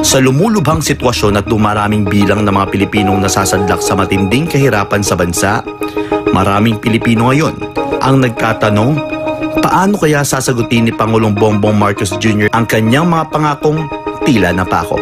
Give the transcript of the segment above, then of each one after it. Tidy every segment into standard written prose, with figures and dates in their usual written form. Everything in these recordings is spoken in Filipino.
Sa lumulubhang sitwasyon at dumaraming bilang ng mga Pilipinong nasasadlak sa matinding kahirapan sa bansa, maraming Pilipino ngayon ang nagtatanong, paano kaya sasagutin ni Pangulong Bongbong Marcos Jr. ang kanyang mga pangakong tila napako?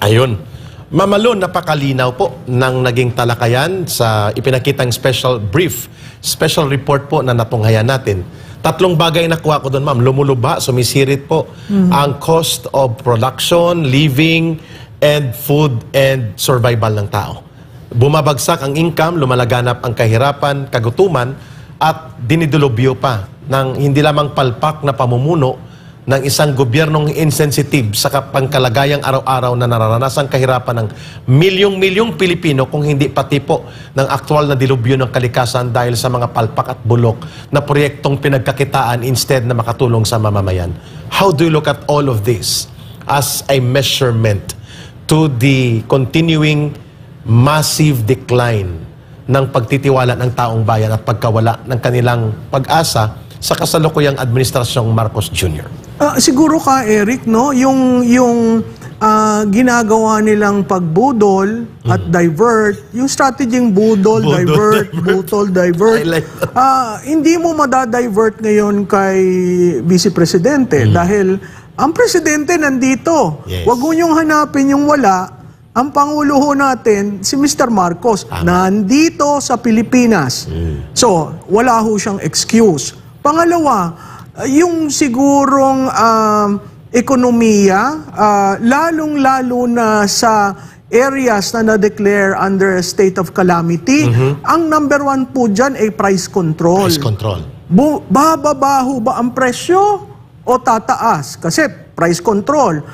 Ayun. Mamalon, napakalinaw po ng naging talakayan sa ipinakitang special report po na natunghayan natin. Tatlong bagay na kuha ko doon, ma'am. Lumulubha, sumisirit po ang cost of production, living, and food and survival ng tao. Bumabagsak ang income, lumalaganap ang kahirapan, kagutuman, at dinidulubyo pa ng hindi lamang palpak na pamumuno ng isang gobyernong insensitive sa pangkalagayang araw-araw na nararanasang kahirapan ng milyong-milyong Pilipino kung hindi pati po ng aktual na dilubyo ng kalikasan dahil sa mga palpak at bulok na proyektong pinagkakitaan instead na makatulong sa mamamayan. How do you look at all of this as a measurement to the continuing massive decline ng pagtitiwala ng taong bayan at pagkawala ng kanilang pag-asa sa kasalukuyang administrasyong Marcos Jr.? Siguro ka, Eric, no, yung ginagawa nilang pagbudol at divert, yung strategying budol, divert, butol, divert, hindi mo madadivert ngayon kay Vice Presidente dahil ang Presidente nandito. Yes. Wag mo niyong hanapin yung wala. Ang Pangulo ho natin, si Mr. Marcos, nandito sa Pilipinas. So, wala ho siyang excuse. Pangalawa, yung sigurong ekonomiya, lalong-lalo na sa areas na na-declare under a state of calamity, ang number one po dyan ay price control. Price control. Bababaho ba ang presyo o tataas? Kasi price control.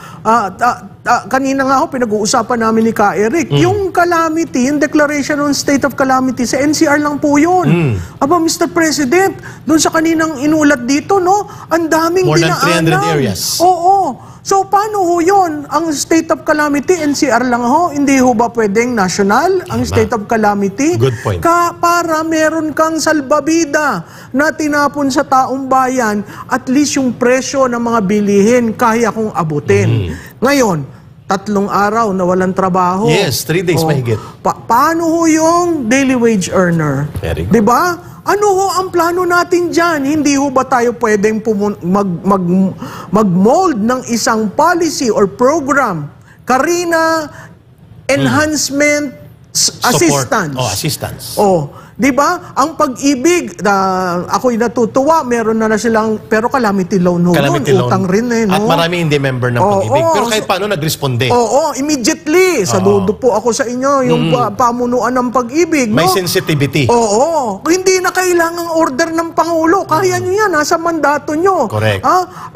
Kanina nga ho, pinag-uusapan namin ni Ka Eric, yung calamity, yung declaration on state of calamity, sa NCR lang po yun. Aba, Mr. President, doon sa kaninang inulat dito, no, ang daming dinaanan. More than 300 areas. Oo. So, paano ho yun? Ang state of calamity, NCR lang ho, hindi ho ba pwedeng national ang state of calamity? Good point. Para meron kang salbabida na tinapon sa taong bayan, at least yung presyo ng mga bilihin, kaya kong abutin. Ngayon, 3 araw na walang trabaho. Yes, 3 days mahigit. Paano ho yung daily wage earner? Very good. Diba? Ano ho ang plano natin dyan? Hindi ho ba tayo pwedeng mag-mold ng isang policy or program? Karina Enhancement Assistance. Assistance. Di ba? Ang pag-ibig, ako'y natutuwa, meron na silang, pero calamity loan ho nun, utang rin eh. No? At marami hindi member ng pag-ibig. Pero kahit paano nag-responde. Immediately. Saludo po ako sa inyo, yung pamunuan ng pag-ibig. May sensitivity. Hindi na kailangang order ng Pangulo. Kaya nyo yan, nasa mandato nyo. Correct.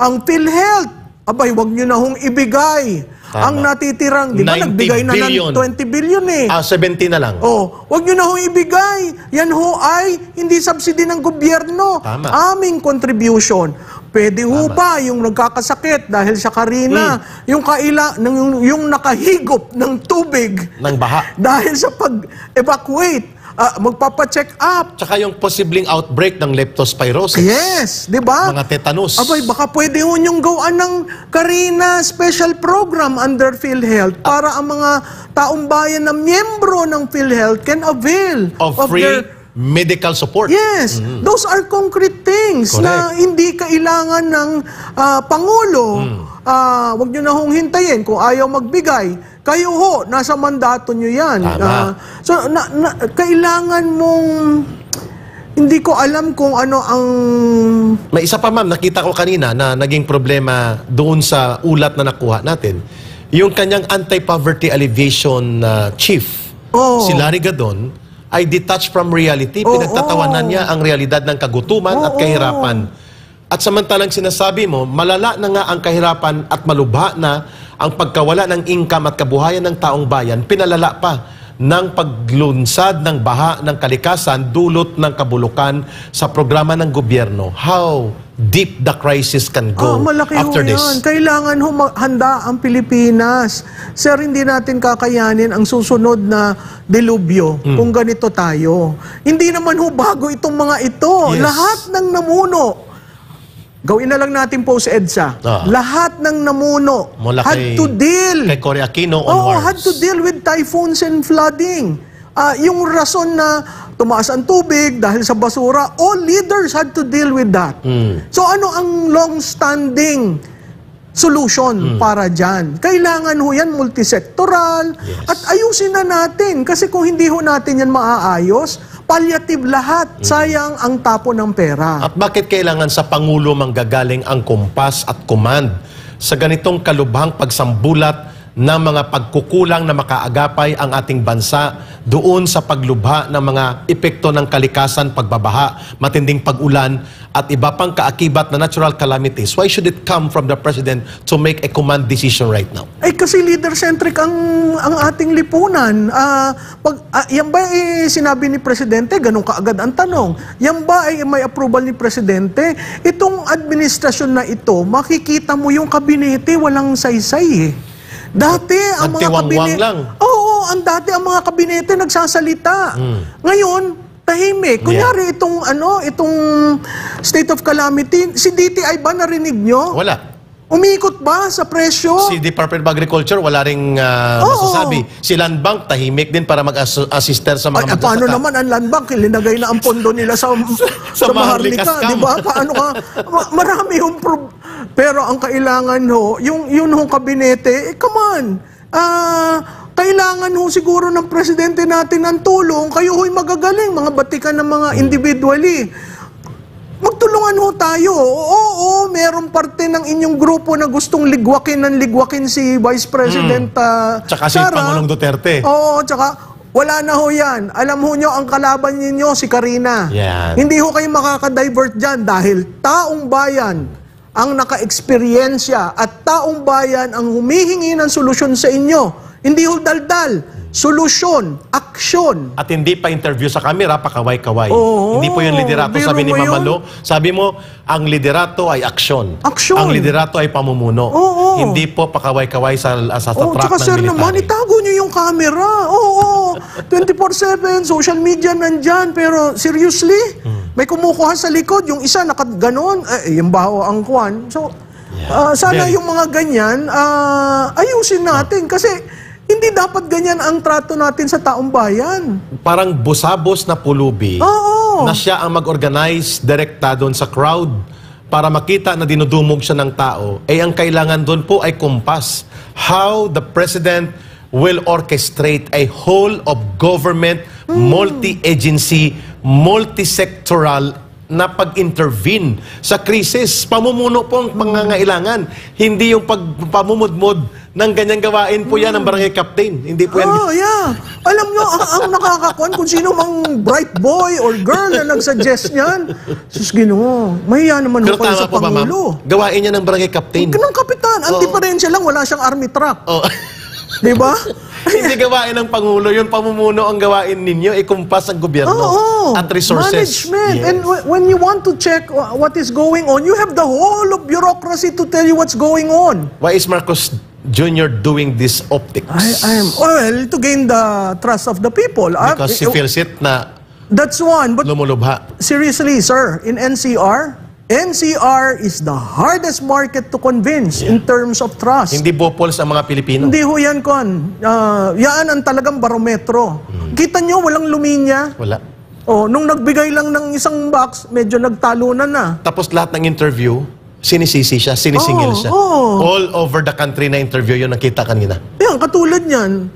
Ang PhilHealth, abay, wag nyo na hong ibigay. Ang natitirang, di ba, nagbigay na ng 20 billion eh. 70 na lang. Wag nyo na hong ibigay. Yan ho ay hindi subsidy ng gobyerno. Tama. Aming contribution. Pwede ho ba yung nagkakasakit dahil sa Karina, yung nakahigop ng tubig, ng baha, dahil sa pag-evacuate, magpapacheck up. Tsaka yung posibleng outbreak ng leptospirosis. Yes, di ba? Mga tetanus. Abay, baka pwede ho niyong gawaan ng Karina special program under PhilHealth para ang mga taong bayan na miyembro ng PhilHealth can avail of free medical support. Yes, those are concrete things. Correct. Na hindi kailangan ng Pangulo. Wag nyo na hong hintayin kung ayaw magbigay. Kayo ho, nasa mandato nyo yan. Kailangan mong, hindi ko alam kung ano ang... May isa pa, ma'am, nakita ko kanina na naging problema doon sa ulat na nakuha natin. Yung kanyang anti-poverty alleviation chief, si Larry Gadon, ay detached from reality. Pinagtatawanan niya ang realidad ng kagutuman at kahirapan. At samantalang sinasabi mo, malala na nga ang kahirapan at malubha na ang pagkawala ng income at kabuhayan ng taong bayan, pinalala pa ng paglunsad ng baha ng kalikasan dulot ng kabulukan sa programa ng gobyerno. How deep the crisis can go after this? Kailangan handa ang Pilipinas. Sir, hindi natin kakayanin ang susunod na delubyo kung ganito tayo. Hindi naman bago itong mga ito. Yes. Lahat ng namuno gawin na lang natin po sa EDSA. Lahat ng namuno Mula had to deal. Kay Cory Aquino Oo, onwards. had to deal with typhoons and flooding. Yung rason na tumaas ang tubig dahil sa basura, all leaders had to deal with that. So ano ang long-standing solution para dyan? Kailangan ho yan multisektoral at ayusin na natin. Kasi kung hindi ho natin yan maaayos, palliative lahat. Sayang ang tapo ng pera. At bakit kailangan sa Pangulo manggagaling ang kumpas at command sa ganitong kalubhang pagsambulat ng mga pagkukulang na makaagapay ang ating bansa doon sa paglubha ng mga epekto ng kalikasan, pagbabaha, matinding pag-ulan at iba pang kaakibat na natural calamities? Why should it come from the President to make a command decision right now? Ay kasi leader-centric ang ating lipunan. Yan ba sinabi ni Presidente? Ganun kaagad ang tanong. Yan ba ay may approval ni Presidente? Itong administrasyon na ito, makikita mo yung kabinete, walang saysay eh. Dati ang mga kabinete... lang. Oo, dati ang mga kabinete nagsasalita. Ngayon, tahimik. Kunyari itong state of calamity, si DTI ba narinig nyo? Wala. Umiikot ba sa presyo? Si Department of Agriculture, wala ring masasabi. Si Land Bank, tahimik din para mag-assister sa mga magsasaka. Paano naman ang Land Bank? Linagay na ang pondo nila sa Maharlika. Di ba? Paano ka? Marami yung pero ang kailangan ho, yun ho kabinete, come on. Kailangan ho siguro ng presidente natin ng tulong. Kayo ho'y magagaling, mga batikan ng mga individually. Magtulungan ho tayo. Oo, merong parte ng inyong grupo na gustong ligwakin si Vice President Tsaka si Sara. Pangulong Duterte. Oo, tsaka wala na ho yan. Alam ho nyo, ang kalaban ninyo si Karina. Yan. Hindi ho kayo makakadivert dyan dahil taong bayan ang naka-eksperyensya at taong bayan ang humihingi ng solusyon sa inyo. Hindi ho daldal. Solusyon, aksyon. At hindi pa interview sa camera, pakaway-kaway. Oo, Hindi po yung liderato, biro sabi ni mo Mama yun. Lo. Sabi mo, ang liderato ay aksyon. Aksyon. Ang liderato ay pamumuno. Oo. Hindi po pakaway-kaway sa track Tsaka ng sir military. naman, itago nyo yung camera. Oo, 24/7, social media nandyan. Pero seriously, may kumukuha sa likod. Yung isa nakaganon, yung baho ang kwan. So, sana Very. yung mga ganyan, ayusin natin. Kasi hindi dapat ganyan ang trato natin sa taong bayan. Parang busabos na pulubi Oo. na siya ang mag-organize direkta doon sa crowd para makita na dinudumog siya ng tao. Ang kailangan doon po ay kumpas. How the President will orchestrate a whole of government, multi-agency, multi-sectoral na pag-intervene sa krisis. Pamumuno po ang pangangailangan. Hindi yung pamumudmod ng ganyang gawain po yan ng barangay captain. Hindi po yan. Oh, yeah. Alam nyo, ang nakakakuan kung sino mang bright boy or girl na nagsuggest niyan. Sus, Ginoo. Mahiya naman ho Pero kayo tama sa po ba, ma'am? Pangulo. Gawain niya ng barangay captain. Ganun, kapitan. Ang diferensya lang, wala siyang army truck. Oh. Di ba? Hindi gawain ng Pangulo, yung pamumuno ang gawain ninyo, ikumpas ang gobyerno at resources. Management. Yes. And when you want to check what is going on, you have the whole of bureaucracy to tell you what's going on. Why is Marcos Jr. doing this optics? Well, to gain the trust of the people. Because he feels it na That's one. But lumulubha. seriously, sir, in NCR is the hardest market to convince in terms of trust. Hindi bopols ang mga Pilipino. Hindi ho yan, Kon. Yan ang talagang barometro. Kita nyo, walang luminya. Wala. Nung nagbigay lang ng isang box, medyo nagtalunan na. Tapos lahat ng interview, sinisisi siya, sinisingil siya. All over the country na interview yun nakita kanina. Yan, katulad niyan.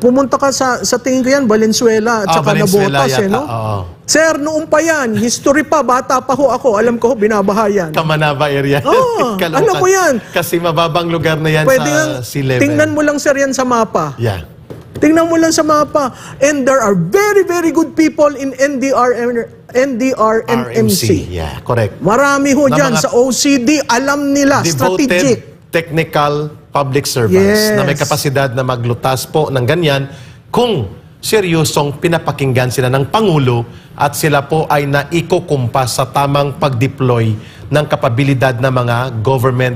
Pumunta ka sa tingin ko yan, Valenzuela at saka Valenzuela Nabotas, yata. no? Oo. Sir, noong pa yan, history pa, bata pa ho ako, alam ko ho, binabahayan. Kamanaba area. Caloocan. Alam mo yan. Kasi mababang lugar na yan Pwede sa sea level. tingnan mo lang, sir, yan sa mapa. Yeah. Tingnan mo lang sa mapa. And there are very, very good people in NDR and MC. Yeah, correct. Marami ho Na dyan. mga Sa OCD, alam nila, strategic. Devoted technical public servants Yes. na may kapasidad na maglutas po ng ganyan kung seryosong pinapakinggan sila ng Pangulo at sila po ay naikukumpas sa tamang pag-deploy ng kapabilidad ng mga government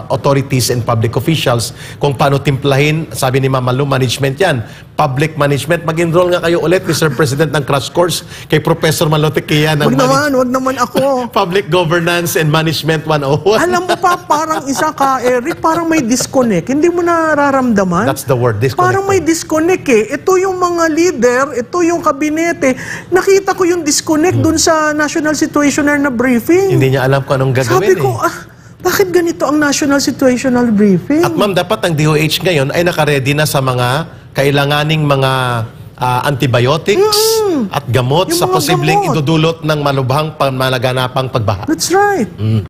authorities and public officials kung paano timplahin, sabi ni Mama Lu, management yan, public management. Mag-enroll nga kayo ulit, Mr. President, ng crash course kay Professor Malotequia ng Wag naman ako. Public Governance and Management 101. Alam mo pa, parang isa ka, Eric, parang may disconnect. Hindi mo nararamdaman? That's the word, disconnect. Parang may disconnect eh. Ito yung mga leader, ito yung kabinete. Nakita ko yung disconnect dun sa National Situational na briefing. Hindi niya alam kung anong gagawin. Sabi ko, bakit ganito ang National Situational Briefing? At ma'am, dapat ang DOH ngayon ay nakaredy na sa mga kailanganing mga antibiotics at gamot Yung sa mga posibleng gamot. idudulot ng malubhang pamalaganapang pagbaha. That's right.